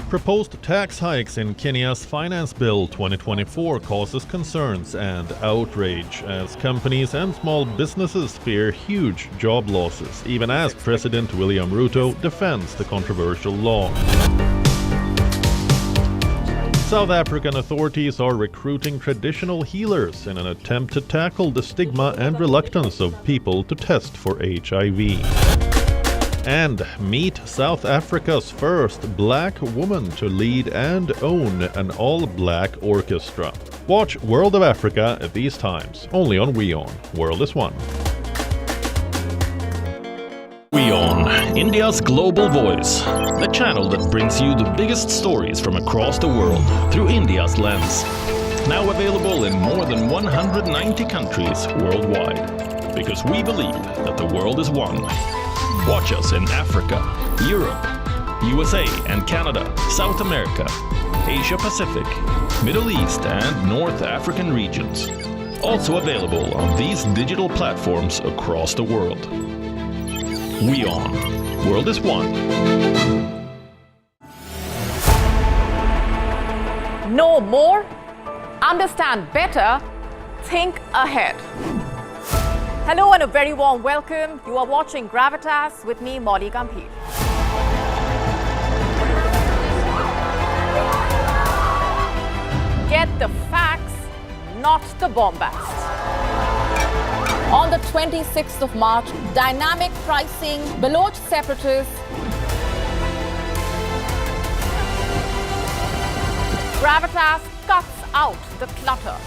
Proposed tax hikes in Kenya's Finance Bill 2024 causes concerns and outrage as companies and small businesses fear huge job losses, even as President William Ruto defends the controversial law. South African authorities are recruiting traditional healers in an attempt to tackle the stigma and reluctance of people to test for HIV. And meet South Africa's first black woman to lead and own an all-black orchestra. Watch World of Africa at these times, only on WION. World is One. WION, India's global voice. The channel that brings you the biggest stories from across the world through India's lens. Now available in more than 190 countries worldwide. Because we believe that the world is one. Watch us in Africa, Europe, USA and Canada, South America, Asia Pacific, Middle East and North African regions. Also available on these digital platforms across the world. WION. World is One. Know more, understand better, think ahead. Hello and a very warm welcome. You are watching Gravitas with me, Molly Gambhir. Get the facts, not the bombast. On the 26th of March, dynamic pricing, Baloch separatists, Gravitas cuts out the clutter.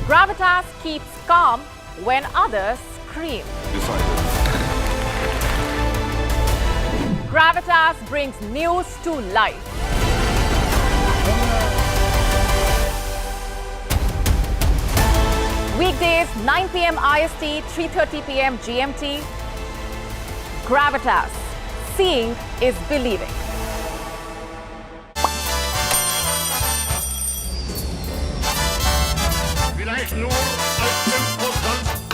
Gravitas keeps calm when others scream. Gravitas brings news to life. Weekdays 9 p.m. IST, 3:30 p.m. GMT. Gravitas. Seeing is believing. Vielleicht nur als Imposant.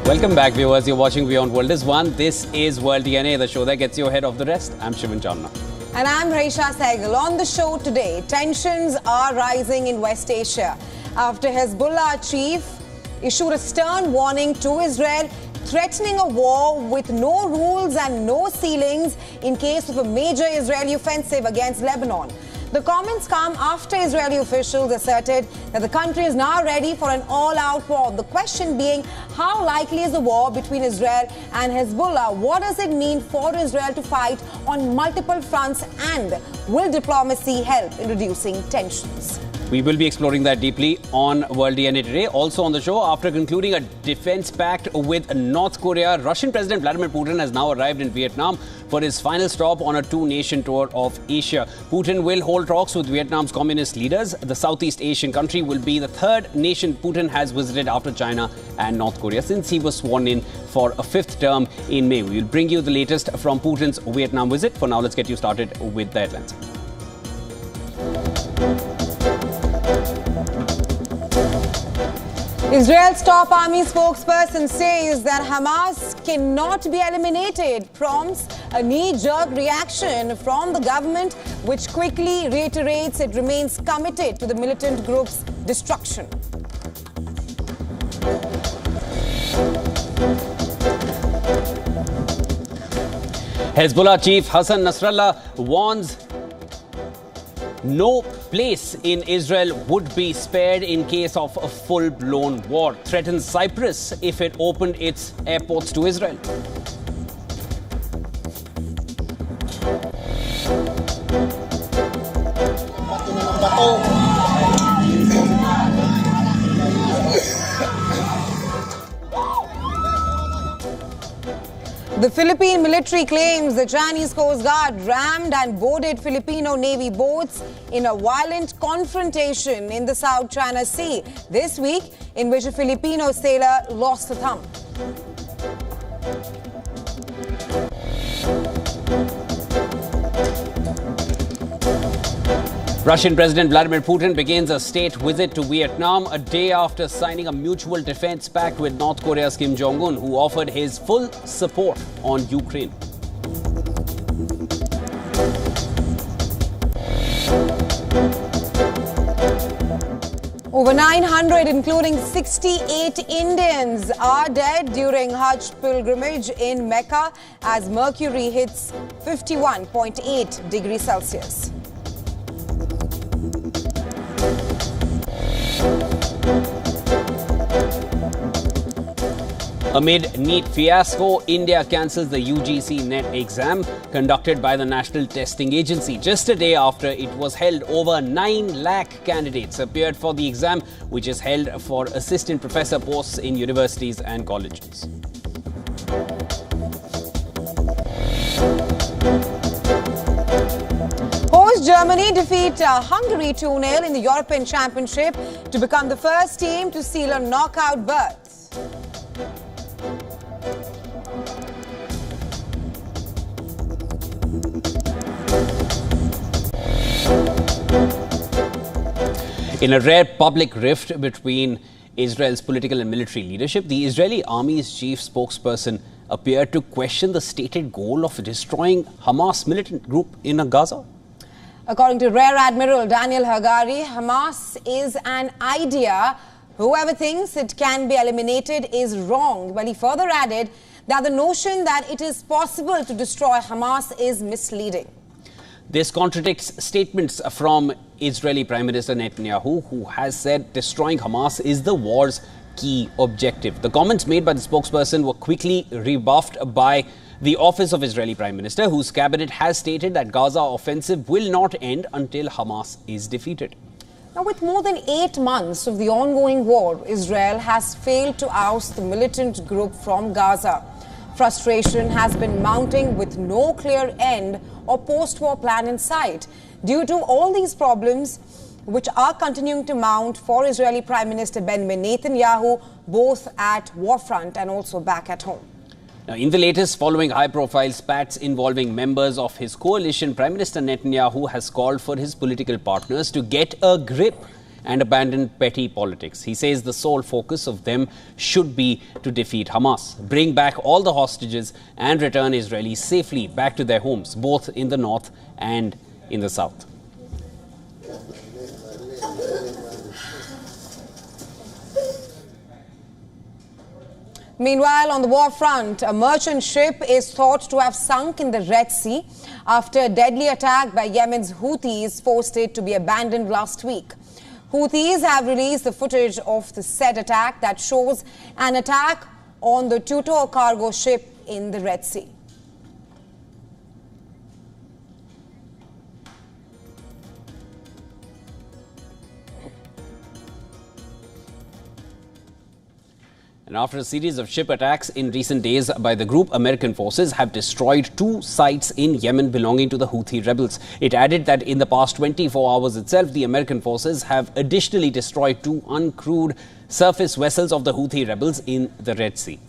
Welcome back, viewers. You're watching WION World is One. This is World DNA, the show that gets you ahead of the rest. I'm Chandra. And I'm Reisha Sehgal. On the show today, tensions are rising in West Asia after Hezbollah chief issued a stern warning to Israel, threatening a war with no rules and no ceilings in case of a major Israeli offensive against Lebanon. The comments come after Israeli officials asserted that the country is now ready for an all-out war. The question being, how likely is the war between Israel and Hezbollah? What does it mean for Israel to fight on multiple fronts? And will diplomacy help in reducing tensions? We will be exploring that deeply on World DNA today. Also on the show, after concluding a defense pact with North Korea, Russian President Vladimir Putin has now arrived in Vietnam for his final stop on a two-nation tour of Asia. Putin will hold talks with Vietnam's communist leaders. The Southeast Asian country will be the third nation Putin has visited after China and North Korea since he was sworn in for a fifth term in May. We will bring you the latest from Putin's Vietnam visit. For now, let's get you started with the headlines. Israel's top army spokesperson says that Hamas cannot be eliminated, prompts a knee-jerk reaction from the government, which quickly reiterates it remains committed to the militant group's destruction. Hezbollah chief Hassan Nasrallah warns no place in Israel would be spared in case of a full-blown war. Threatens Cyprus if it opened its airports to Israel. The Philippine military claims the Chinese Coast Guard rammed and boarded Filipino Navy boats in a violent confrontation in the South China Sea this week, in which a Filipino sailor lost a thumb. Russian President Vladimir Putin begins a state visit to Vietnam a day after signing a mutual defense pact with North Korea's Kim Jong-un, who offered his full support on Ukraine. Over 900, including 68 Indians, are dead during Hajj pilgrimage in Mecca as mercury hits 51.8 degrees Celsius. Amid NEET fiasco, India cancels the UGC NET exam conducted by the National Testing Agency just a day after it was held. Over 9 lakh candidates appeared for the exam, which is held for assistant professor posts in universities and colleges. Host Germany defeat Hungary 2-0 in the European Championship to become the first team to seal a knockout berth. In a rare public rift between Israel's political and military leadership, the Israeli army's chief spokesperson appeared to question the stated goal of destroying Hamas militant group in Gaza. According to Rear Admiral Daniel Hagari, Hamas is an idea. Whoever thinks it can be eliminated is wrong. But he further added that the notion that it is possible to destroy Hamas is misleading. This contradicts statements from Israeli Prime Minister Netanyahu, who has said destroying Hamas is the war's key objective. The comments made by the spokesperson were quickly rebuffed by the office of Israeli Prime Minister, whose cabinet has stated that Gaza offensive will not end until Hamas is defeated. Now, with more than 8 months of the ongoing war, Israel has failed to oust the militant group from Gaza. Frustration has been mounting with no clear end or post-war plan in sight. Due to all these problems, which are continuing to mount for Israeli Prime Minister Benjamin Netanyahu, both at war front and also back at home. Now, in the latest, following high-profile spats involving members of his coalition, Prime Minister Netanyahu has called for his political partners to get a grip and abandon petty politics. He says the sole focus of them should be to defeat Hamas, bring back all the hostages and return Israelis safely back to their homes, both in the north and in the south. Meanwhile, on the war front, a merchant ship is thought to have sunk in the Red Sea after a deadly attack by Yemen's Houthis forced it to be abandoned last week. Houthis have released the footage of the said attack that shows an attack on the Tutor cargo ship in the Red Sea. And after a series of ship attacks in recent days by the group, American forces have destroyed 2 sites in Yemen belonging to the Houthi rebels. It added that in the past 24 hours itself, the American forces have additionally destroyed 2 uncrewed surface vessels of the Houthi rebels in the Red Sea.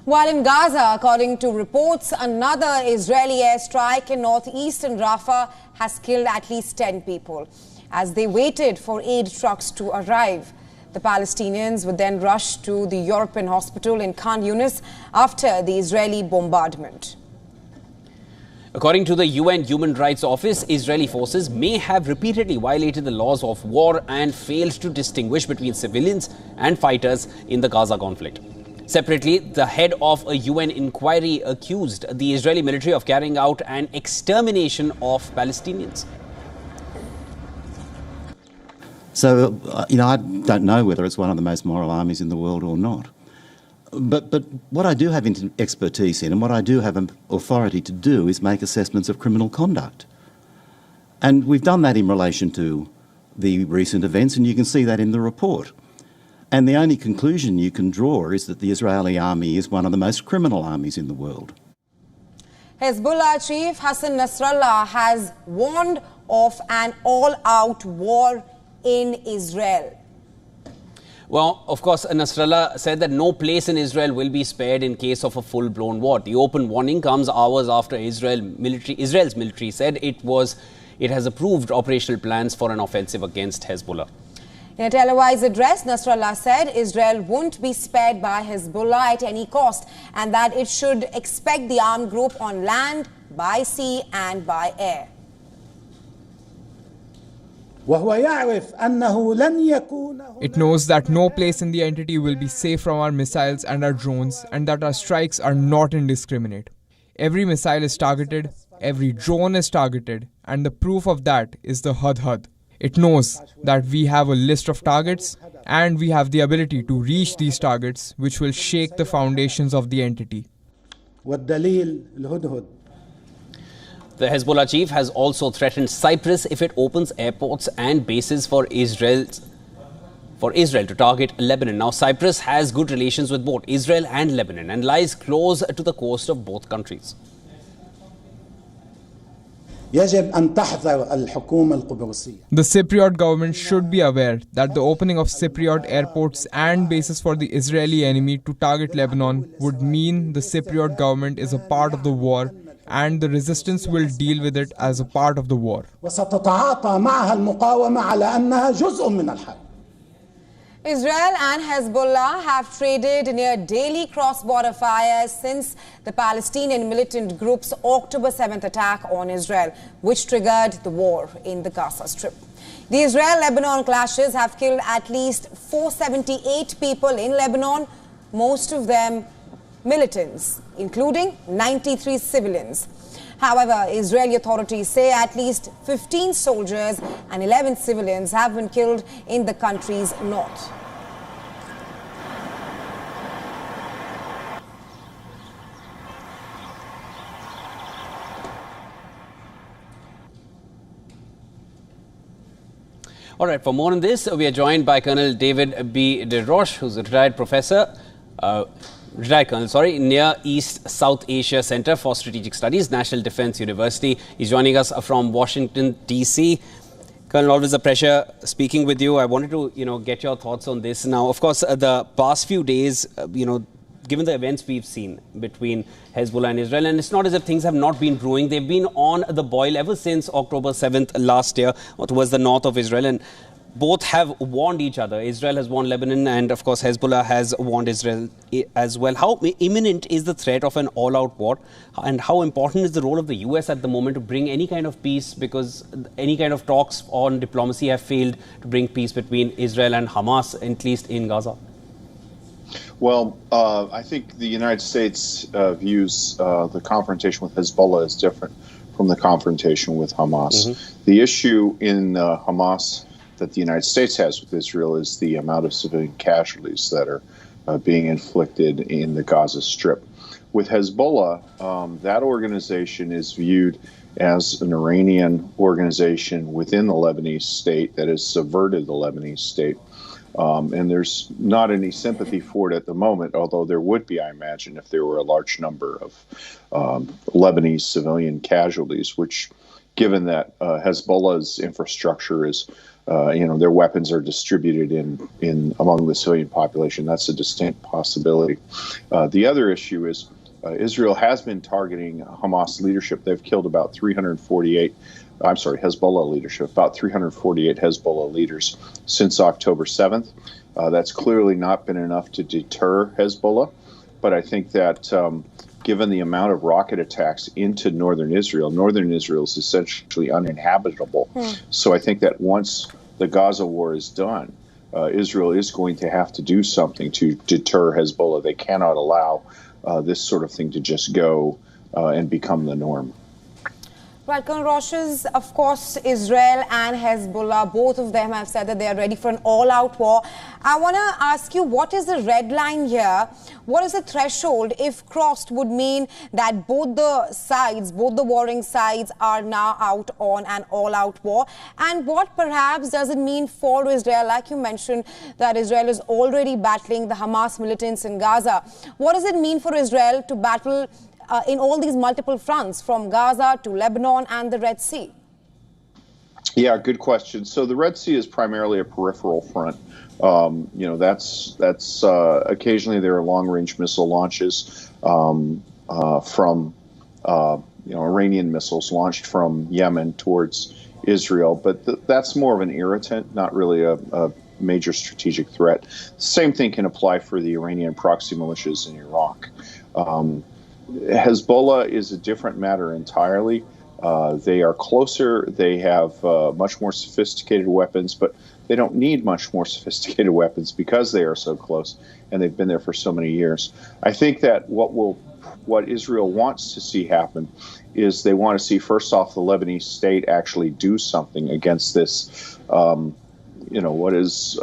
While in Gaza, according to reports, another Israeli airstrike in northeastern Rafah has killed at least 10 people as they waited for aid trucks to arrive. The Palestinians would then rush to the European hospital in Khan Yunis after the Israeli bombardment. According to the UN Human Rights Office, Israeli forces may have repeatedly violated the laws of war and failed to distinguish between civilians and fighters in the Gaza conflict. Separately, the head of a UN inquiry accused the Israeli military of carrying out an extermination of Palestinians. So, I don't know whether it's one of the most moral armies in the world or not. But what I do have expertise in and what I do have authority to do is make assessments of criminal conduct. And we've done that in relation to the recent events, and you can see that in the report. And the only conclusion you can draw is that the Israeli army is one of the most criminal armies in the world. Hezbollah chief Hassan Nasrallah has warned of an all-out war in Israel. Well, of course, Nasrallah said that no place in Israel will be spared in case of a full-blown war. The open warning comes hours after Israel's military said it has approved operational plans for an offensive against Hezbollah. In a televised address, Nasrallah said Israel won't be spared by Hezbollah at any cost and that it should expect the armed group on land, by sea and by air. It knows that no place in the entity will be safe from our missiles and our drones, and that our strikes are not indiscriminate. Every missile is targeted, every drone is targeted, and the proof of that is the Hajj. It knows that we have a list of targets, and we have the ability to reach these targets, which will shake the foundations of the entity. The Hezbollah chief has also threatened Cyprus if it opens airports and bases for Israel to target Lebanon. Now, Cyprus has good relations with both Israel and Lebanon and lies close to the coast of both countries. The Cypriot government should be aware that the opening of Cypriot airports and bases for the Israeli enemy to target Lebanon would mean the Cypriot government is a part of the war, and the resistance will deal with it as a part of the war. Israel and Hezbollah have traded near daily cross-border fires since the Palestinian militant group's October 7th attack on Israel, which triggered the war in the Gaza Strip. The Israel-Lebanon clashes have killed at least 478 people in Lebanon, most of them militants, including 93 civilians. However, Israeli authorities say at least 15 soldiers and 11 civilians have been killed in the country's north. All right, for more on this, we are joined by Colonel David B. DeRoche, who's a retired professor, Near East South Asia Center for Strategic Studies, National Defense University. He's joining us from Washington, D.C. Colonel, always a pleasure speaking with you. I wanted to, get your thoughts on this. Now, of course, the past few days, given the events we've seen between Hezbollah and Israel, and it's not as if things have not been brewing. They've been on the boil ever since October 7th last year, towards the north of Israel. And both have warned each other. Israel has warned Lebanon, and of course Hezbollah has warned Israel as well. How imminent is the threat of an all-out war, and how important is the role of the US at the moment to bring any kind of peace, because any kind of talks on diplomacy have failed to bring peace between Israel and Hamas, at least in Gaza? Well, I think the United States views the confrontation with Hezbollah as different from the confrontation with Hamas. Mm-hmm. The issue in Hamas that the United States has with Israel is the amount of civilian casualties that are being inflicted in the Gaza Strip. With Hezbollah, that organization is viewed as an Iranian organization within the Lebanese state that has subverted the Lebanese state. And there's not any sympathy for it at the moment, although there would be, I imagine, if there were a large number of Lebanese civilian casualties, which, given that Hezbollah's infrastructure is their weapons are distributed in among the civilian population. That's a distinct possibility. The other issue is Israel has been targeting Hamas leadership. They've killed about Hezbollah leadership, about 348 Hezbollah leaders since October 7th. That's clearly not been enough to deter Hezbollah, but I think that given the amount of rocket attacks into northern Israel is essentially uninhabitable. So I think that once the Gaza war is done, Israel is going to have to do something to deter Hezbollah. They cannot allow this sort of thing to just go and become the norm. Well, Colonel Roches, of course, Israel and Hezbollah, both of them have said that they are ready for an all-out war. I want to ask you, what is the red line here? What is the threshold, if crossed, would mean that both the sides, both the warring sides, are now out on an all-out war? And what perhaps does it mean for Israel? Like you mentioned, that Israel is already battling the Hamas militants in Gaza. What does it mean for Israel to battle in all these multiple fronts, from Gaza to Lebanon and the Red Sea? Yeah, good question. So the Red Sea is primarily a peripheral front. That's occasionally there are long-range missile launches from Iranian missiles launched from Yemen towards Israel, but that's more of an irritant, not really a major strategic threat. Same thing can apply for the Iranian proxy militias in Iraq. Hezbollah is a different matter entirely. They are closer. They have much more sophisticated weapons, but they don't need much more sophisticated weapons because they are so close and they've been there for so many years. I think that what Israel wants to see happen is they want to see, first off, the Lebanese state actually do something against this, what is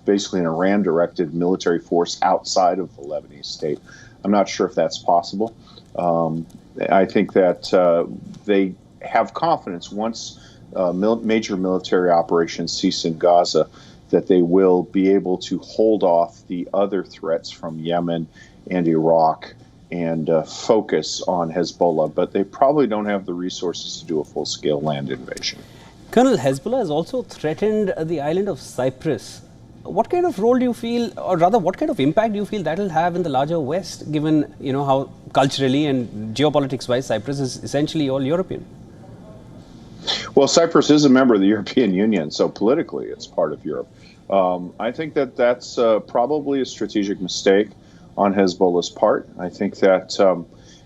basically an Iran-directed military force outside of the Lebanese state. I'm not sure if that's possible. I think that they have confidence once major military operations cease in Gaza that they will be able to hold off the other threats from Yemen and Iraq and focus on Hezbollah. But they probably don't have the resources to do a full-scale land invasion. Colonel, Hezbollah has also threatened the island of Cyprus. What kind of role do you feel, or rather, what kind of impact do you feel that will have in the larger West, given how culturally and geopolitics-wise Cyprus is essentially all European? Well, Cyprus is a member of the European Union, so politically it's part of Europe. I think that that's probably a strategic mistake on Hezbollah's part. I think that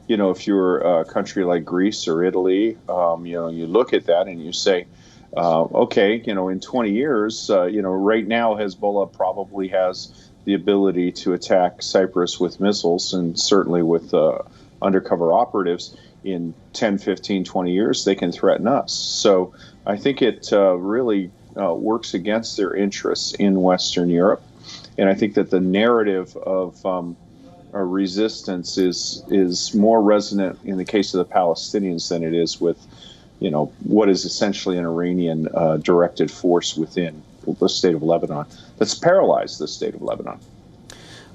if you're a country like Greece or Italy, you look at that and you say, in 20 years, right now Hezbollah probably has the ability to attack Cyprus with missiles, and certainly with undercover operatives. In 10, 15, 20 years, they can threaten us. So I think it really works against their interests in Western Europe. And I think that the narrative of resistance is more resonant in the case of the Palestinians than it is with what is essentially an Iranian directed force within the state of Lebanon that's paralyzed the state of Lebanon.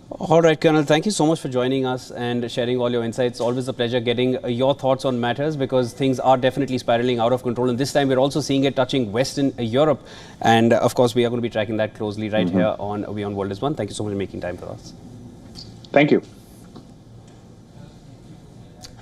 All right, Colonel, thank you so much for joining us and sharing all your insights. Always a pleasure getting your thoughts on matters, because things are definitely spiraling out of control. And this time we're also seeing it touching Western Europe. And of course, we are going to be tracking that closely right here on WION World is One. Thank you so much for making time for us. Thank you.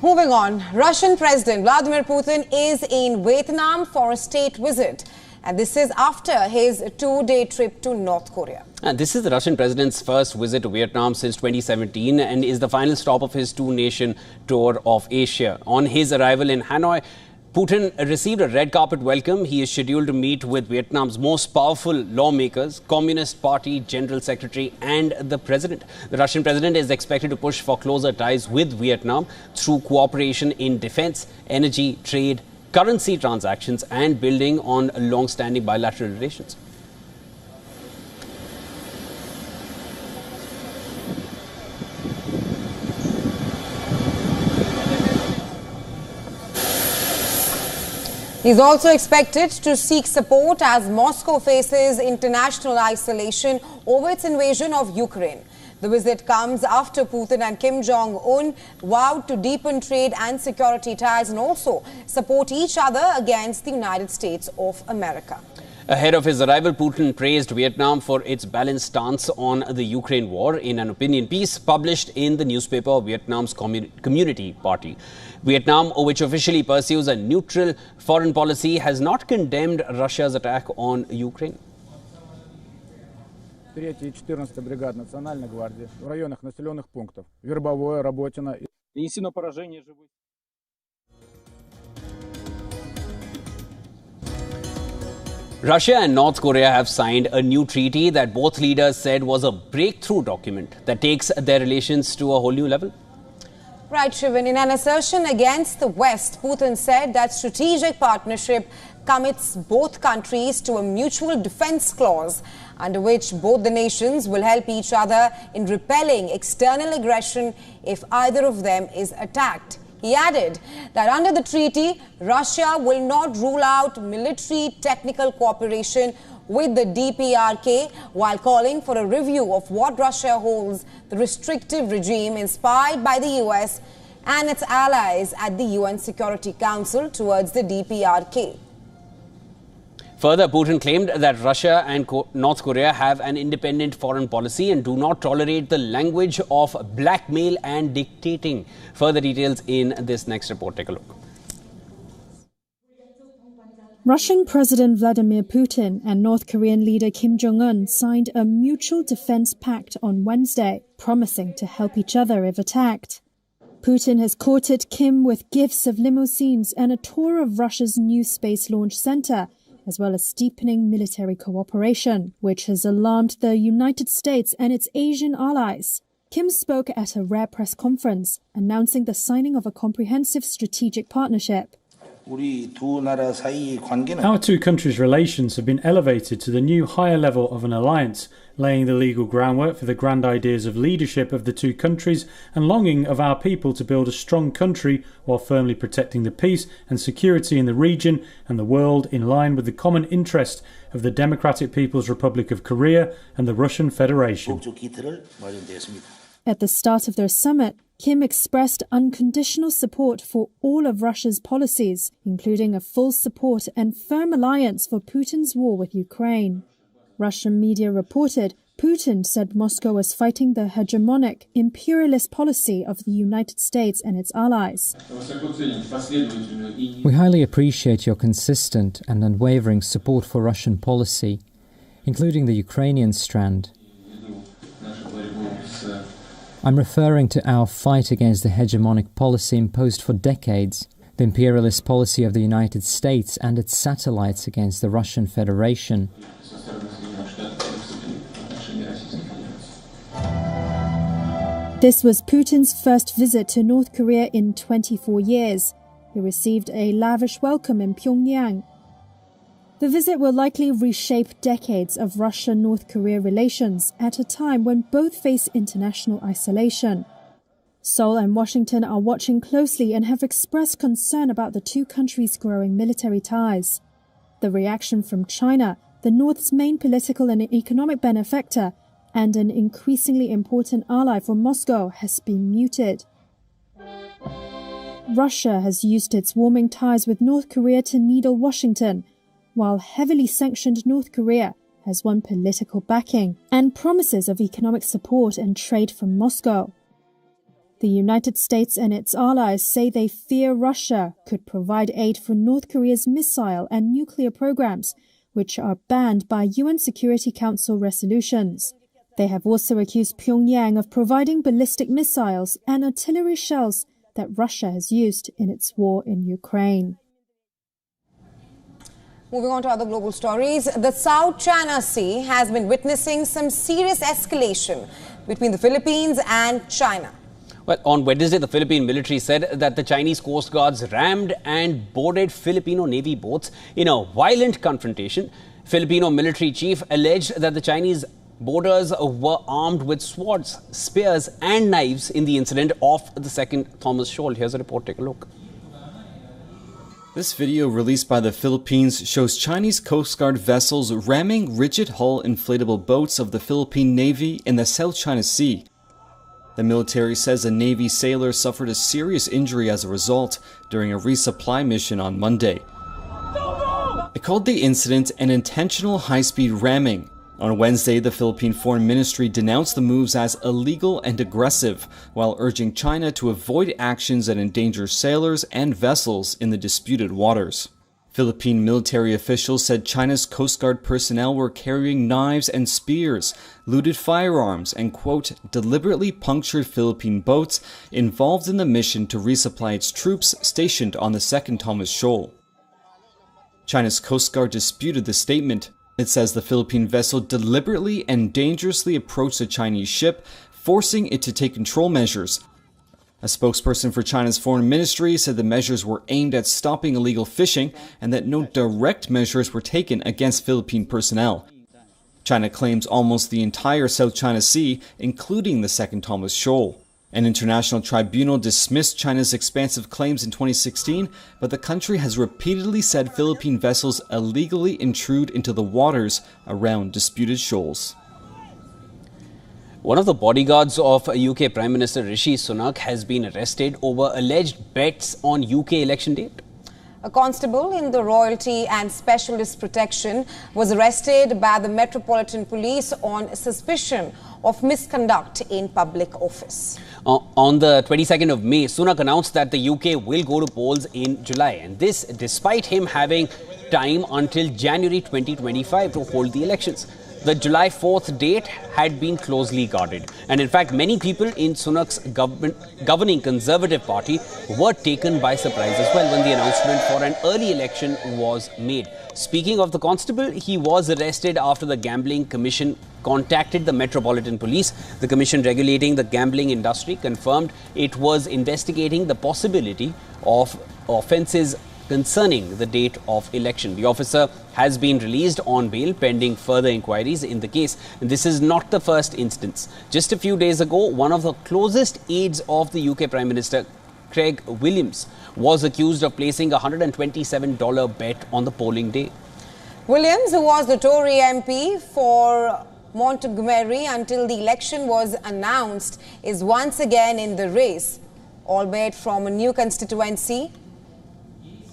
Moving on, Russian President Vladimir Putin is in Vietnam for a state visit. And this is after his 2-day trip to North Korea. And this is the Russian president's first visit to Vietnam since 2017 and is the final stop of his two-nation tour of Asia. On his arrival in Hanoi, Putin received a red carpet welcome. He is scheduled to meet with Vietnam's most powerful lawmakers, Communist Party General Secretary and the President. The Russian President is expected to push for closer ties with Vietnam through cooperation in defense, energy, trade, currency transactions and building on long-standing bilateral relations. He's also expected to seek support as Moscow faces international isolation over its invasion of Ukraine. The visit comes after Putin and Kim Jong-un vowed to deepen trade and security ties and also support each other against the United States of America. Ahead of his arrival, Putin praised Vietnam for its balanced stance on the Ukraine war in an opinion piece published in the newspaper of Vietnam's Community Party. Vietnam, which officially pursues a neutral foreign policy, has not condemned Russia's attack on Ukraine. 3-я и 14-я бригада Национальной гвардии в районах населенных пунктов Вербовое, Работино. Нанесено поражение живых. Russia and North Korea have signed a new treaty that both leaders said was a breakthrough document that takes their relations to a whole new level. Right, Shivan. In an assertion against the West, Putin said that strategic partnership commits both countries to a mutual defense clause under which both the nations will help each other in repelling external aggression if either of them is attacked. He added that under the treaty, Russia will not rule out military technical cooperation with the DPRK while calling for a review of what Russia holds the restrictive regime inspired by the US and its allies at the UN Security Council towards the DPRK. Further, Putin claimed that Russia and North Korea have an independent foreign policy and do not tolerate the language of blackmail and dictating. Further details in this next report. Take a look. Russian President Vladimir Putin and North Korean leader Kim Jong-un signed a mutual defense pact on Wednesday, promising to help each other if attacked. Putin has courted Kim with gifts of limousines and a tour of Russia's new space launch center, as well as deepening military cooperation, which has alarmed the United States and its Asian allies. Kim spoke at a rare press conference, announcing the signing of a comprehensive strategic partnership. Our two countries' relations have been elevated to the new higher level of an alliance, laying the legal groundwork for the grand ideas of leadership of the two countries and longing of our people to build a strong country while firmly protecting the peace and security in the region and the world in line with the common interest of the Democratic People's Republic of Korea and the Russian Federation. At the start of their summit, Kim expressed unconditional support for all of Russia's policies, including a full support and firm alliance for Putin's war with Ukraine. Russian media reported Putin said Moscow was fighting the hegemonic, imperialist policy of the United States and its allies. We highly appreciate your consistent and unwavering support for Russian policy, including the Ukrainian strand. I'm referring to our fight against the hegemonic policy imposed for decades, the imperialist policy of the United States and its satellites against the Russian Federation. This was Putin's first visit to North Korea in 24 years. He received a lavish welcome in Pyongyang. The visit will likely reshape decades of Russia-North Korea relations at a time when both face international isolation. Seoul and Washington are watching closely and have expressed concern about the two countries' growing military ties. The reaction from China, the North's main political and economic benefactor, and an increasingly important ally for Moscow, has been muted. Russia has used its warming ties with North Korea to needle Washington, while heavily sanctioned North Korea has won political backing and promises of economic support and trade from Moscow. The United States and its allies say they fear Russia could provide aid for North Korea's missile and nuclear programs, which are banned by UN Security Council resolutions. They have also accused Pyongyang of providing ballistic missiles and artillery shells that Russia has used in its war in Ukraine. Moving on to other global stories, the South China Sea has been witnessing some serious escalation between the Philippines and China. Well, on Wednesday, the Philippine military said that the Chinese Coast Guards rammed and boarded Filipino Navy boats in a violent confrontation. Filipino military chief alleged that the Chinese boarders were armed with swords, spears and knives in the incident off the second Thomas Shoal. Here's a report. Take a look. This video released by the Philippines shows Chinese Coast Guard vessels ramming rigid-hull inflatable boats of the Philippine Navy in the South China Sea. The military says a Navy sailor suffered a serious injury as a result during a resupply mission on Monday. It called the incident an intentional high-speed ramming. On Wednesday, the Philippine Foreign Ministry denounced the moves as illegal and aggressive, while urging China to avoid actions that endanger sailors and vessels in the disputed waters. Philippine military officials said China's Coast Guard personnel were carrying knives and spears, looted firearms, and, quote, deliberately punctured Philippine boats involved in the mission to resupply its troops stationed on the second Thomas Shoal. China's Coast Guard disputed the statement. It says the Philippine vessel deliberately and dangerously approached a Chinese ship, forcing it to take control measures. A spokesperson for China's foreign ministry said the measures were aimed at stopping illegal fishing and that no direct measures were taken against Philippine personnel. China claims almost the entire South China Sea, including the Second Thomas Shoal. An international tribunal dismissed China's expansive claims in 2016, but the country has repeatedly said Philippine vessels illegally intrude into the waters around disputed shoals. One of the bodyguards of UK Prime Minister Rishi Sunak has been arrested over alleged bets on UK election date. A constable in the Royalty and Specialist Protection was arrested by the Metropolitan Police on suspicion of misconduct in public office. On the 22nd of May, Sunak announced that the UK will go to polls in July, and this despite him having time until January 2025 to hold the elections. The July 4th date had been closely guarded, and in fact many people in Sunak's governing Conservative Party were taken by surprise as well when the announcement for an early election was made. Speaking of the constable, he was arrested after the Gambling Commission contacted the Metropolitan Police. The commission regulating the gambling industry confirmed it was investigating the possibility of offences concerning the date of election. The officer has been released on bail pending further inquiries in the case. And this is not the first instance. Just a few days ago, one of the closest aides of the UK Prime Minister, Craig Williams, was accused of placing a $127 bet on the polling day. Williams, who was the Tory MP for Montgomery until the election was announced, is once again in the race, albeit from a new constituency.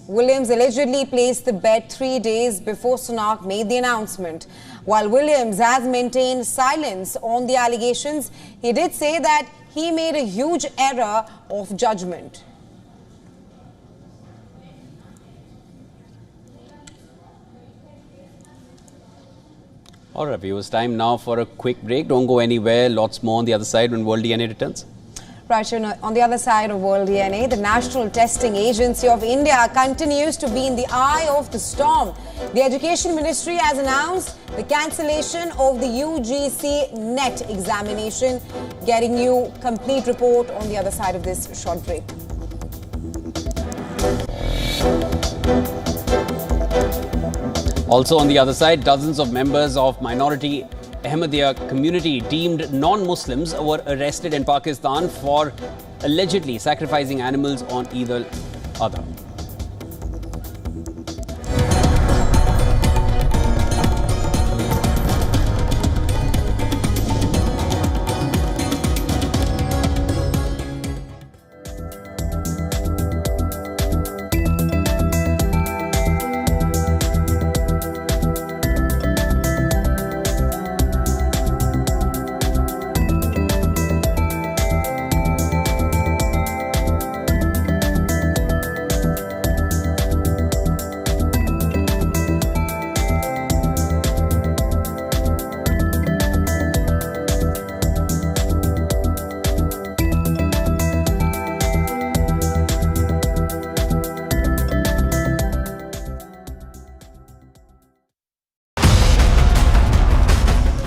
Williams allegedly placed the bet 3 days before Sunak made the announcement. While Williams has maintained silence on the allegations, he did say that he made a huge error of judgment. All right, viewers, time now for a quick break. Don't go anywhere. Lots more on the other side when World DNA returns. Right, on the other side of World DNA, the National Testing Agency of India continues to be in the eye of the storm. The Education Ministry has announced the cancellation of the UGC NET examination. Getting you complete report on the other side of this short break. Also on the other side, dozens of members of minority Ahmadiyya community deemed non-Muslims were arrested in Pakistan for allegedly sacrificing animals on Eid al-Adha.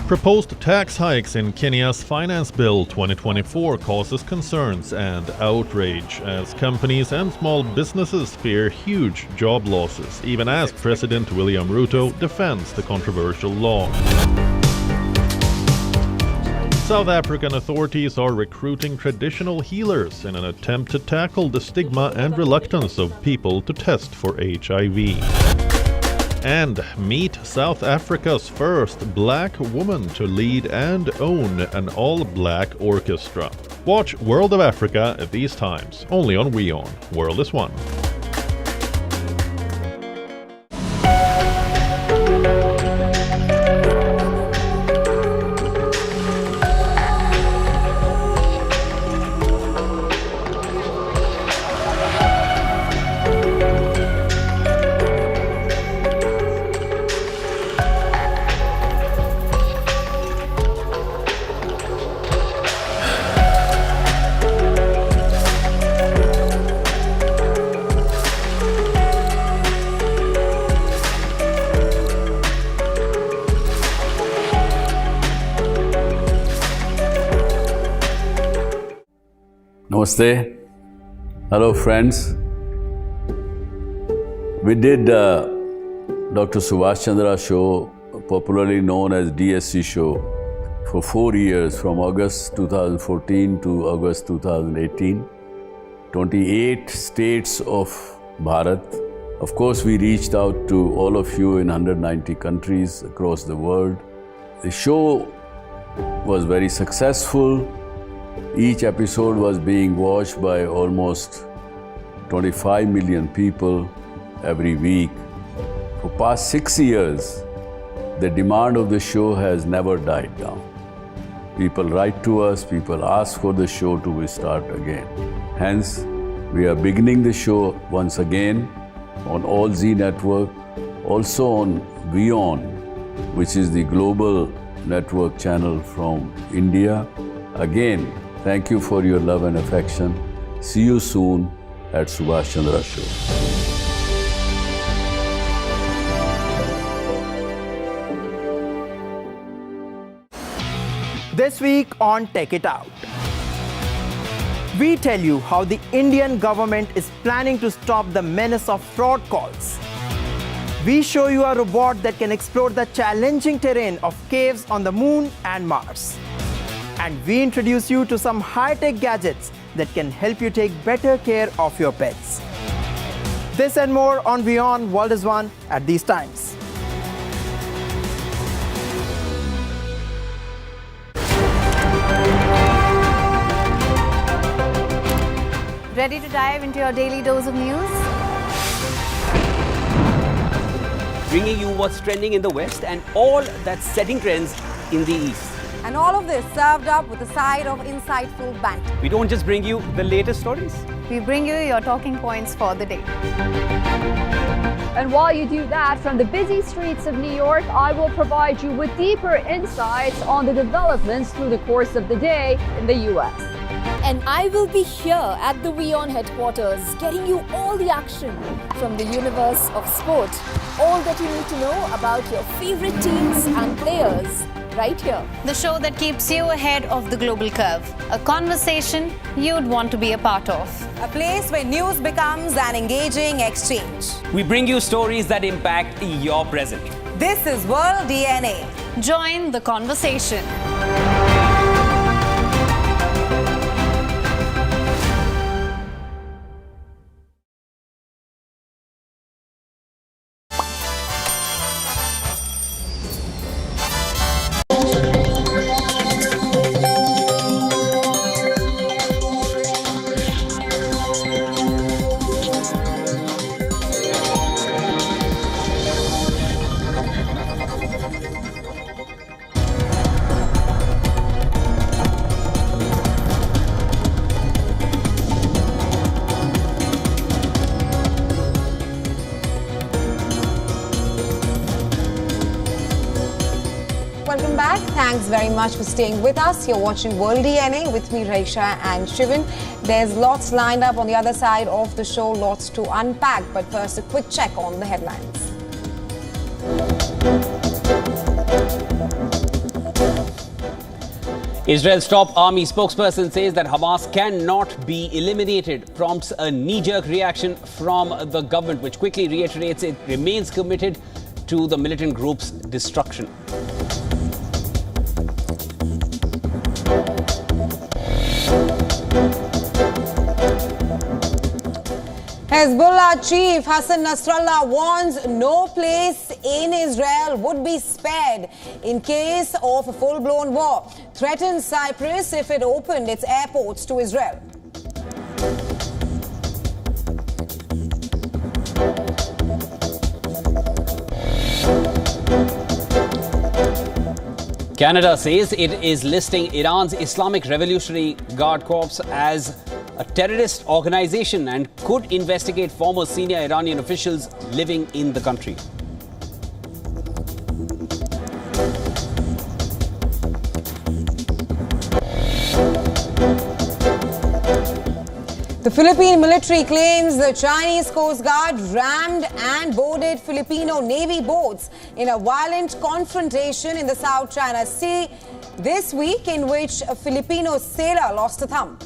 Proposed tax hikes in Kenya's Finance Bill 2024 causes concerns and outrage as companies and small businesses fear huge job losses, even as President William Ruto defends the controversial law. South African authorities are recruiting traditional healers in an attempt to tackle the stigma and reluctance of people to test for HIV. And meet South Africa's first black woman to lead and own an all-black orchestra. Watch World of Africa at these times, only on WION. World is One. Namaste. Hello, friends. We did Dr. Subhash Chandra show, popularly known as DSC show, for 4 years, from August 2014 to August 2018. 28 states of Bharat. Of course, we reached out to all of you in 190 countries across the world. The show was very successful. Each episode was being watched by almost 25 million people every week. For past 6 years, the demand of the show has never died down. People write to us, people ask for the show to restart again. Hence, we are beginning the show once again on All Z Network, also on WION, which is the global network channel from India. Again, thank you for your love and affection. See you soon at Subhash Chandra Show. This week on Take It Out, we tell you how the Indian government is planning to stop the menace of fraud calls. We show you a robot that can explore the challenging terrain of caves on the Moon and Mars. And we introduce you to some high-tech gadgets that can help you take better care of your pets. This and more on WION World is One at these times. Ready to dive into your daily dose of news? Bringing you what's trending in the West and all that's setting trends in the East. And all of this served up with a side of insightful banter. We don't just bring you the latest stories. We bring you your talking points for the day. And while you do that, from the busy streets of New York, I will provide you with deeper insights on the developments through the course of the day in the U.S. And I will be here at the WION headquarters, getting you all the action from the universe of sport. All that you need to know about your favorite teams and players, right here. The show that keeps you ahead of the global curve. A conversation you'd want to be a part of. A place where news becomes an engaging exchange. We bring you stories that impact your present. This is World DNA. Join the conversation. Welcome back. Thanks very much for staying with us. You're watching World DNA with me, Raisha and Shivan. There's lots lined up on the other side of the show, lots to unpack. But first, a quick check on the headlines. Israel's top army spokesperson says that Hamas cannot be eliminated, prompts a knee-jerk reaction from the government, which quickly reiterates it remains committed to the militant group's destruction. Hezbollah chief Hassan Nasrallah warns no place in Israel would be spared in case of a full-blown war. Threatens Cyprus if it opened its airports to Israel. Canada says it is listing Iran's Islamic Revolutionary Guard Corps as a terrorist organization and could investigate former senior Iranian officials living in the country. The Philippine military claims the Chinese Coast Guard rammed and boarded Filipino Navy boats in a violent confrontation in the South China Sea this week, in which a Filipino sailor lost a thumb.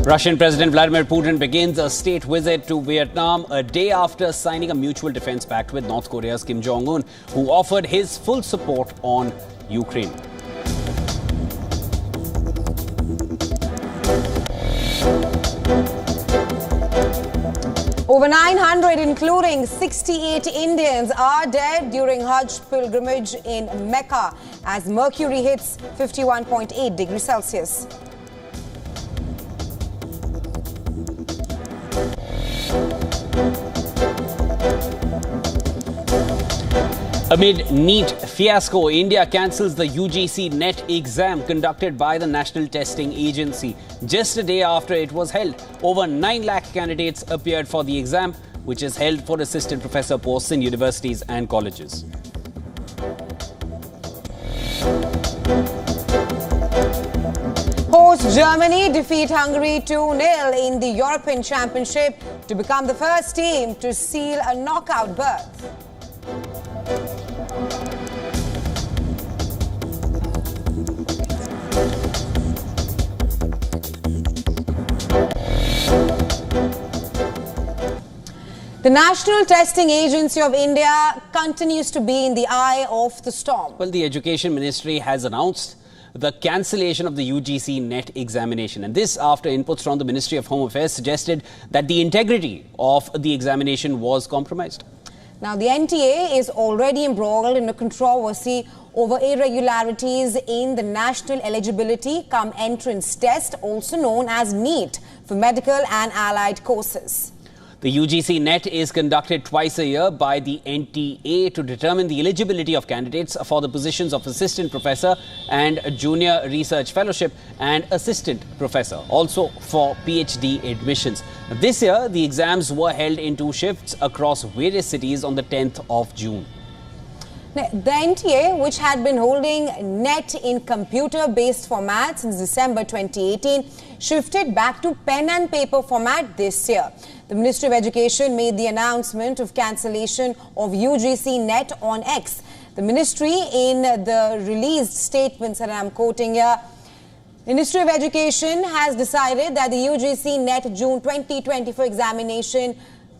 Russian President Vladimir Putin begins a state visit to Vietnam a day after signing a mutual defense pact with North Korea's Kim Jong-un, who offered his full support on Ukraine. Over 900, including 68 Indians, are dead during Hajj pilgrimage in Mecca as mercury hits 51.8 degrees Celsius. Amid NEET fiasco, India cancels the UGC NET exam conducted by the National Testing Agency. Just a day after it was held, over 9 lakh candidates appeared for the exam, which is held for assistant professor posts in universities and colleges. Host Germany defeat Hungary 2-0 in the European Championship to become the first team to seal a knockout berth. The National Testing Agency of India continues to be in the eye of the storm. Well, the Education Ministry has announced the cancellation of the UGC NET examination. And this after inputs from the Ministry of Home Affairs suggested that the integrity of the examination was compromised. Now, the NTA is already embroiled in a controversy over irregularities in the National Eligibility Cum Entrance Test, also known as NEET, for medical and allied courses. The UGC NET is conducted twice a year by the NTA to determine the eligibility of candidates for the positions of assistant professor and junior research fellowship and assistant professor, also for PhD admissions. This year, the exams were held in 2 shifts across various cities on the 10th of June. The NTA, which had been holding NET in computer-based format since December 2018, shifted back to pen and paper format this year. The Ministry of Education made the announcement of cancellation of UGC NET on X. The ministry, in the released statements, and I'm quoting here, Ministry of Education has decided that the UGC NET June 2024 examination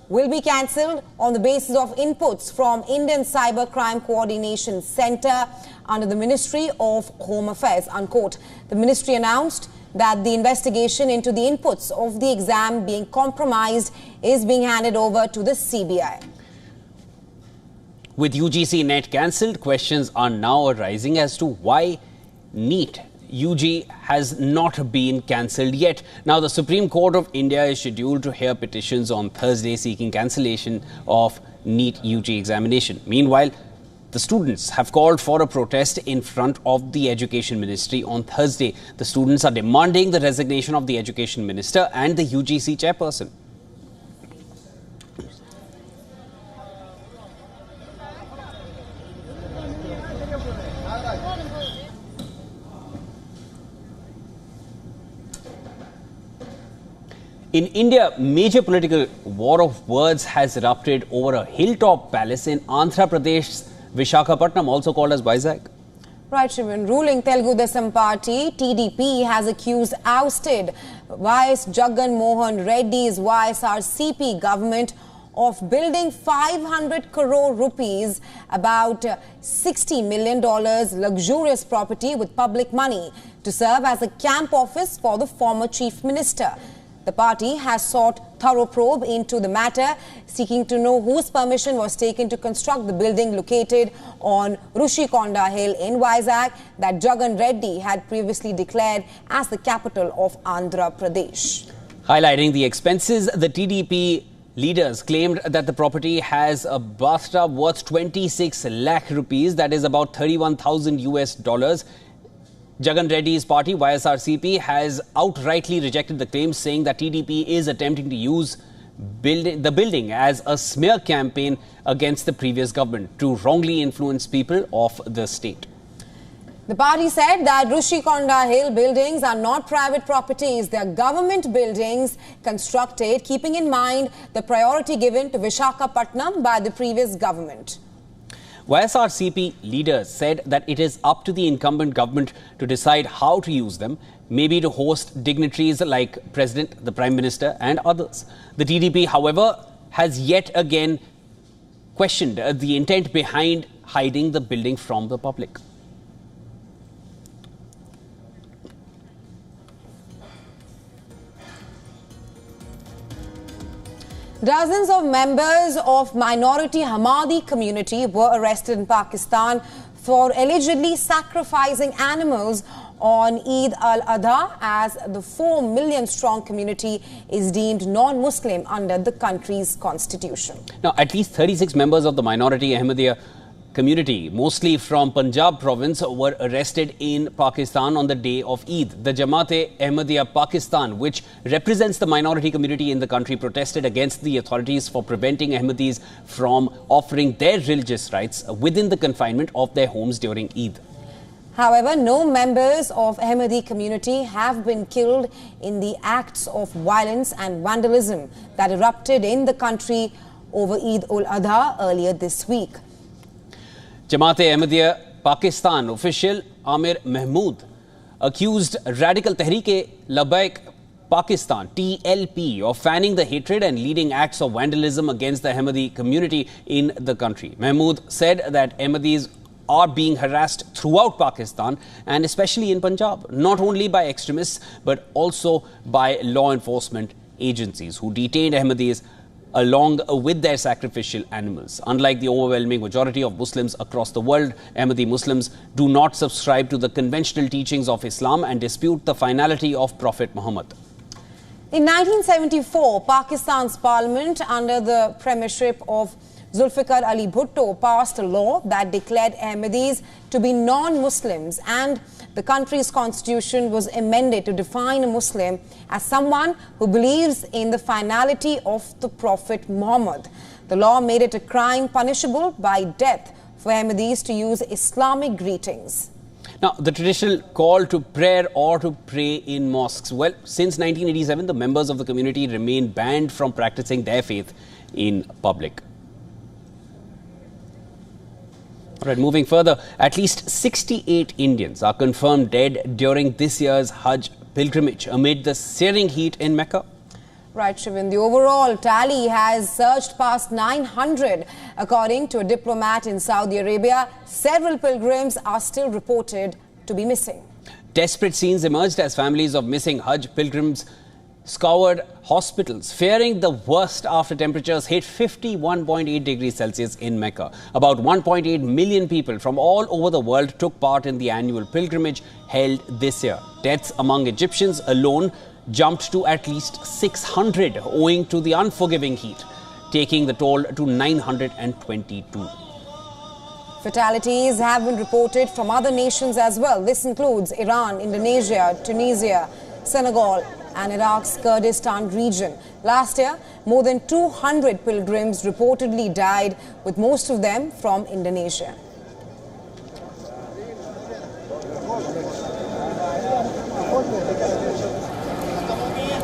will be cancelled on the basis of inputs from Indian Cyber Crime Coordination Centre under the Ministry of Home Affairs, unquote. The ministry announced that the investigation into the inputs of the exam being compromised is being handed over to the CBI. With UGC NET cancelled, questions are now arising as to why NEET UG has not been cancelled yet. Now, the Supreme Court of India is scheduled to hear petitions on Thursday seeking cancellation of NEET UG examination. Meanwhile, the students have called for a protest in front of the Education Ministry on Thursday. The students are demanding the resignation of the Education Minister and the UGC chairperson. In India, major political war of words has erupted over a hilltop palace in Andhra Pradesh's Visakhapatnam, also called as Vizag. Right, Shivan. Ruling Telugu Desam Party, TDP, has accused ousted YS Jagan Mohan Reddy's YSRCP government of building 500 crore rupees, about $60 million luxurious property with public money to serve as a camp office for the former chief minister. The party has sought thorough probe into the matter, seeking to know whose permission was taken to construct the building located on Rushikonda Hill in Vizag that Jagan Reddy had previously declared as the capital of Andhra Pradesh. Highlighting the expenses, the TDP leaders claimed that the property has a bathtub worth 26 lakh rupees, that is about $31,000. Jagan Reddy's party, YSRCP, has outrightly rejected the claims, saying that TDP is attempting to use the building as a smear campaign against the previous government to wrongly influence people of the state. The party said that Rushikonda Hill buildings are not private properties. They are government buildings constructed keeping in mind the priority given to Visakhapatnam by the previous government. YSRCP leaders said that it is up to the incumbent government to decide how to use them, maybe to host dignitaries like President, the Prime Minister and others. The TDP, however, has yet again questioned the intent behind hiding the building from the public. Dozens of members of minority Hamadi community were arrested in Pakistan for allegedly sacrificing animals on Eid al-Adha, as the 4 million strong community is deemed non-Muslim under the country's constitution. Now, at least 36 members of the minority Ahmadiyya community, mostly from Punjab province, were arrested in Pakistan on the day of Eid. The Jamaat-e-Ahmadiyya Pakistan, which represents the minority community in the country, protested against the authorities for preventing Ahmadis from offering their religious rites within the confinement of their homes during Eid. However, no members of Ahmadi community have been killed in the acts of violence and vandalism that erupted in the country over Eid al-Adha earlier this week. Jamaat-e-Ahmadiyya Pakistan official Amir Mahmood accused Radical Tehreek-e-Labbaik Pakistan (TLP) of fanning the hatred and leading acts of vandalism against the Ahmadi community in the country. Mahmood said that Ahmadis are being harassed throughout Pakistan and especially in Punjab, not only by extremists but also by law enforcement agencies who detained Ahmadis along with their sacrificial animals. Unlike the overwhelming majority of Muslims across the world, Ahmadi Muslims do not subscribe to the conventional teachings of Islam and dispute the finality of Prophet Muhammad. In 1974, Pakistan's parliament, under the premiership of Zulfikar Ali Bhutto, passed a law that declared Ahmadis to be non-Muslims, and the country's constitution was amended to define a Muslim as someone who believes in the finality of the Prophet Muhammad. The law made it a crime punishable by death for Ahmadis to use Islamic greetings. Now, the traditional call to prayer or to pray in mosques. Well, since 1987, the members of the community remain banned from practicing their faith in public. All right, moving further, at least 68 Indians are confirmed dead during this year's Hajj pilgrimage amid the searing heat in Mecca. Right, Shivin. The overall tally has surged past 900. According to a diplomat in Saudi Arabia, several pilgrims are still reported to be missing. Desperate scenes emerged as families of missing Hajj pilgrims scoured hospitals, fearing the worst after temperatures hit 51.8 degrees Celsius in Mecca. About 1.8 million people from all over the world took part in the annual pilgrimage held this year. Deaths among Egyptians alone jumped to at least 600 owing to the unforgiving heat, taking the toll to 922. Fatalities have been reported from other nations as well. This includes Iran, Indonesia, Tunisia, Senegal and Iraq's Kurdistan region. Last year, more than 200 pilgrims reportedly died, with most of them from Indonesia.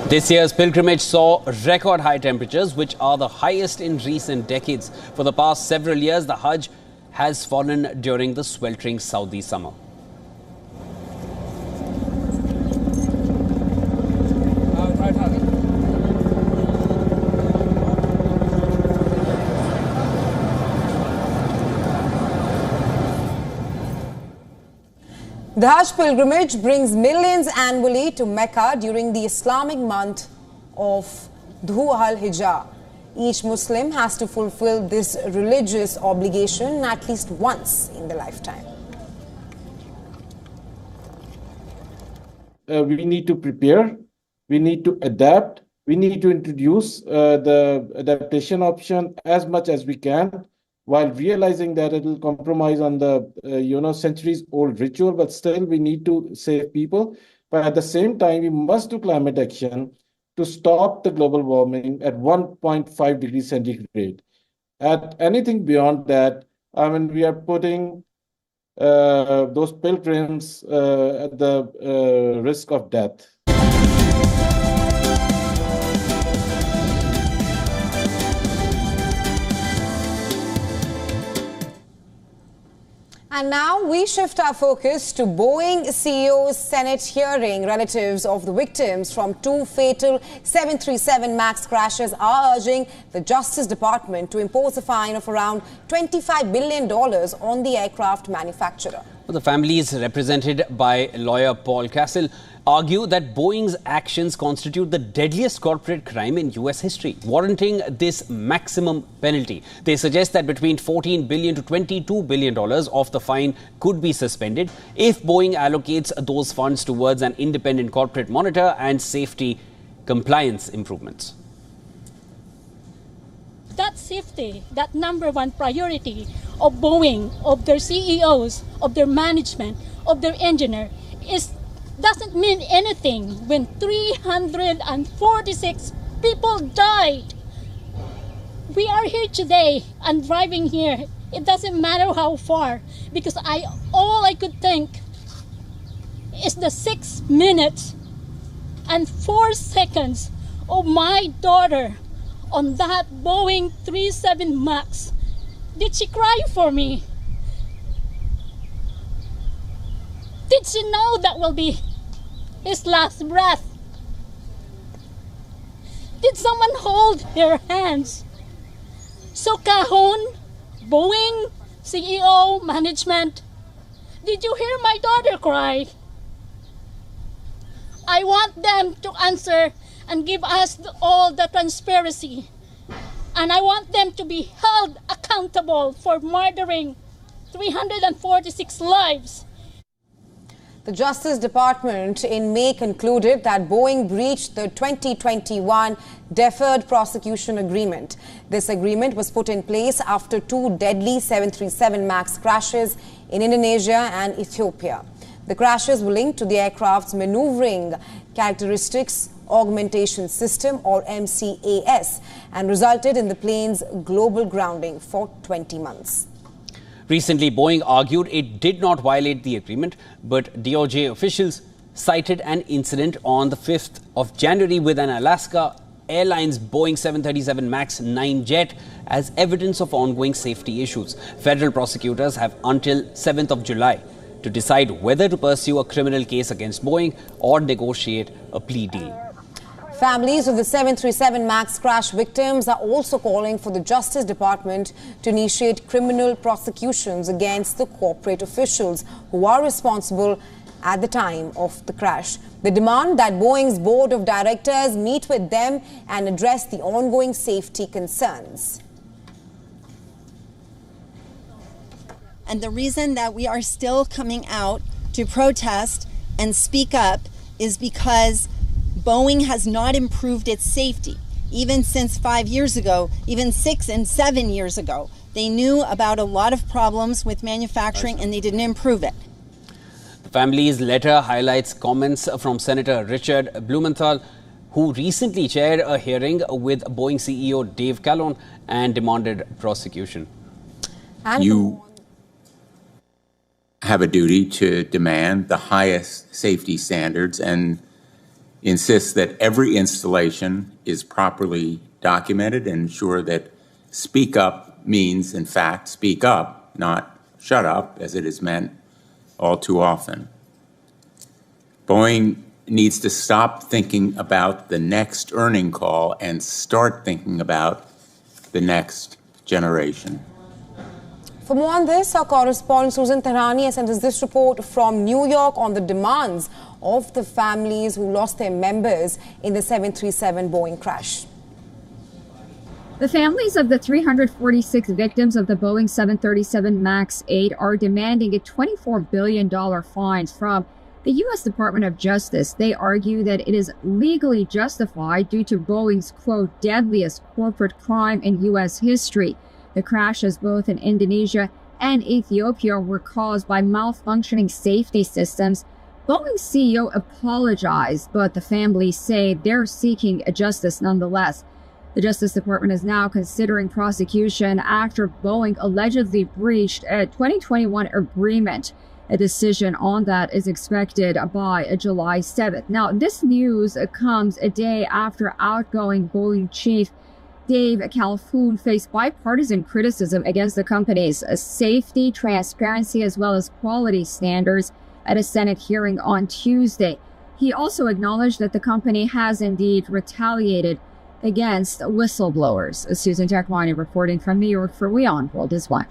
This year's pilgrimage saw record high temperatures, which are the highest in recent decades. For the past several years, the Hajj has fallen during the sweltering Saudi summer. The Hajj pilgrimage brings millions annually to Mecca during the Islamic month of Dhu al-Hijjah. Each Muslim has to fulfill this religious obligation at least once in their lifetime. We need to prepare, we need to adapt, we need to introduce the adaptation option as much as we can, while realizing that it will compromise on the centuries-old ritual, but still we need to save people. But at the same time, we must do climate action to stop the global warming at 1.5 degrees centigrade. At anything beyond that, we are putting those pilgrims at the risk of death. And now we shift our focus to Boeing CEO's Senate hearing. Relatives of the victims from two fatal 737 MAX crashes are urging the Justice Department to impose a fine of around $25 billion on the aircraft manufacturer. The families, represented by lawyer Paul Castle, argue that Boeing's actions constitute the deadliest corporate crime in US history, warranting this maximum penalty. They suggest that between $14 billion to $22 billion of the fine could be suspended if Boeing allocates those funds towards an independent corporate monitor and safety compliance improvements. That safety, that number one priority of Boeing, of their CEOs, of their management, of their engineer, doesn't mean anything when 346 people died. We are here today and driving here. It doesn't matter how far, because all I could think is the 6 minutes and 4 seconds of my daughter on that Boeing 37 MAX. Did she cry for me? Did she know that will be his last breath? Did someone hold her hands? So Cajon, Boeing, CEO, management, did you hear my daughter cry? I want them to answer and give us all the transparency. And I want them to be held accountable for murdering 346 lives. The Justice Department in May concluded that Boeing breached the 2021 Deferred Prosecution Agreement. This agreement was put in place after two deadly 737 MAX crashes in Indonesia and Ethiopia. The crashes were linked to the aircraft's maneuvering characteristics augmentation system, or MCAS, and resulted in the plane's global grounding for 20 months. Recently, Boeing argued it did not violate the agreement, but DOJ officials cited an incident on the 5th of January with an Alaska Airlines Boeing 737 MAX 9 jet as evidence of ongoing safety issues. Federal prosecutors have until 7th of July to decide whether to pursue a criminal case against Boeing or negotiate a plea deal. Families of the 737 MAX crash victims are also calling for the Justice Department to initiate criminal prosecutions against the corporate officials who are responsible at the time of the crash. They demand that Boeing's board of directors meet with them and address the ongoing safety concerns. And the reason that we are still coming out to protest and speak up is because Boeing has not improved its safety. Even since 5 years ago, even 6 and 7 years ago, they knew about a lot of problems with manufacturing and they didn't improve it. The family's letter highlights comments from Senator Richard Blumenthal, who recently chaired a hearing with Boeing CEO Dave Calhoun and demanded prosecution. You have a duty to demand the highest safety standards and insist that every installation is properly documented and ensure that speak up means, in fact, speak up, not shut up, as it is meant all too often. Boeing needs to stop thinking about the next earning call and start thinking about the next generation. For more on this, our correspondent Susan Tehrani has sent us this report from New York on the demands of the families who lost their members in the 737 Boeing crash. The families of the 346 victims of the Boeing 737 MAX 8 are demanding a $24 billion fine from the U.S. Department of Justice. They argue that it is legally justified due to Boeing's, quote, deadliest corporate crime in U.S. history. The crashes both in Indonesia and Ethiopia were caused by malfunctioning safety systems. Boeing's CEO apologized, but the families say they're seeking justice nonetheless. The Justice Department is now considering prosecution after Boeing allegedly breached a 2021 agreement. A decision on that is expected by July 7th. Now, this news comes a day after outgoing Boeing chief Dave Calhoun faced bipartisan criticism against the company's safety, transparency, as well as quality standards at a Senate hearing on Tuesday. He also acknowledged that the company has indeed retaliated against whistleblowers. Susan Takwani reporting from New York for WION World is One.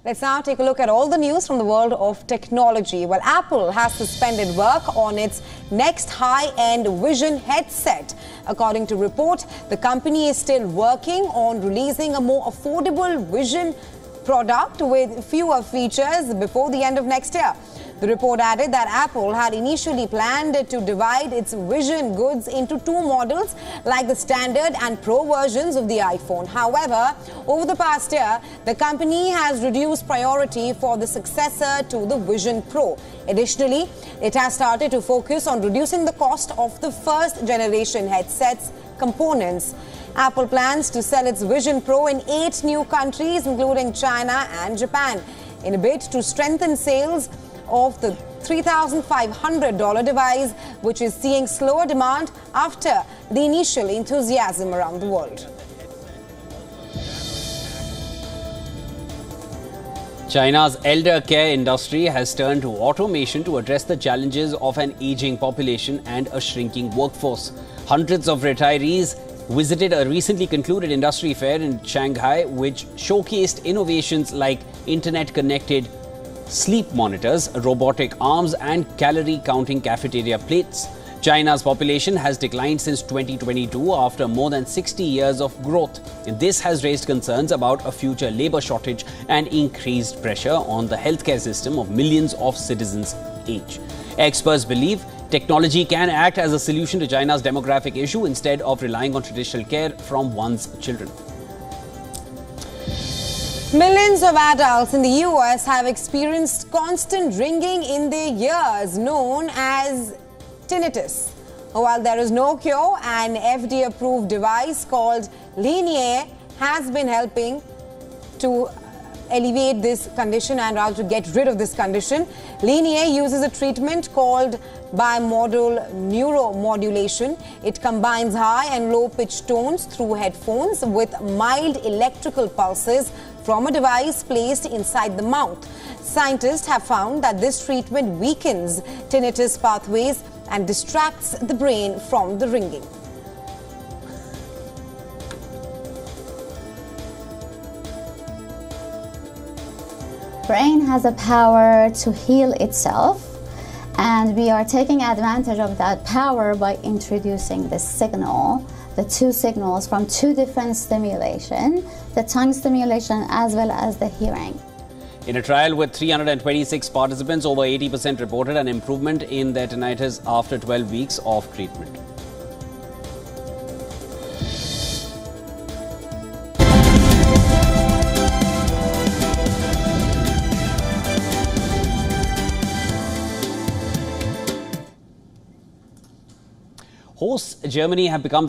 Let's now take a look at all the news from the world of technology. Well, Apple has suspended work on its next high-end Vision headset. According to report, the company is still working on releasing a more affordable Vision product with fewer features before the end of next year. The report added that Apple had initially planned to divide its Vision goods into two models, like the standard and Pro versions of the iPhone. However, over the past year, the company has reduced priority for the successor to the Vision Pro. Additionally, it has started to focus on reducing the cost of the first generation headsets components. Apple plans to sell its Vision Pro in 8 new countries, including China and Japan, in a bid to strengthen sales of the $3,500 device, which is seeing slower demand after the initial enthusiasm around the world. China's elder care industry has turned to automation to address the challenges of an aging population and a shrinking workforce. Hundreds of retirees visited a recently concluded industry fair in Shanghai, which showcased innovations like internet-connected sleep monitors, robotic arms, and calorie-counting cafeteria plates. China's population has declined since 2022 after more than 60 years of growth. This has raised concerns about a future labor shortage and increased pressure on the healthcare system of millions of citizens' age. Experts believe technology can act as a solution to China's demographic issue instead of relying on traditional care from one's children. Millions of adults in the US have experienced constant ringing in their ears, known as tinnitus. While there is no cure, an FDA-approved device called Linear has been helping to alleviate this condition and rather to get rid of this condition. Linear uses a treatment called bimodal neuromodulation. It combines high and low pitch tones through headphones with mild electrical pulses from a device placed inside the mouth. Scientists have found that this treatment weakens tinnitus pathways and distracts the brain from the ringing. Brain has a power to heal itself, and we are taking advantage of that power by introducing the signal, the two signals from two different stimulation, the tongue stimulation as well as the hearing. In a trial with 326 participants, over 80% reported an improvement in their tinnitus after 12 weeks of treatment. Hosts Germany have become the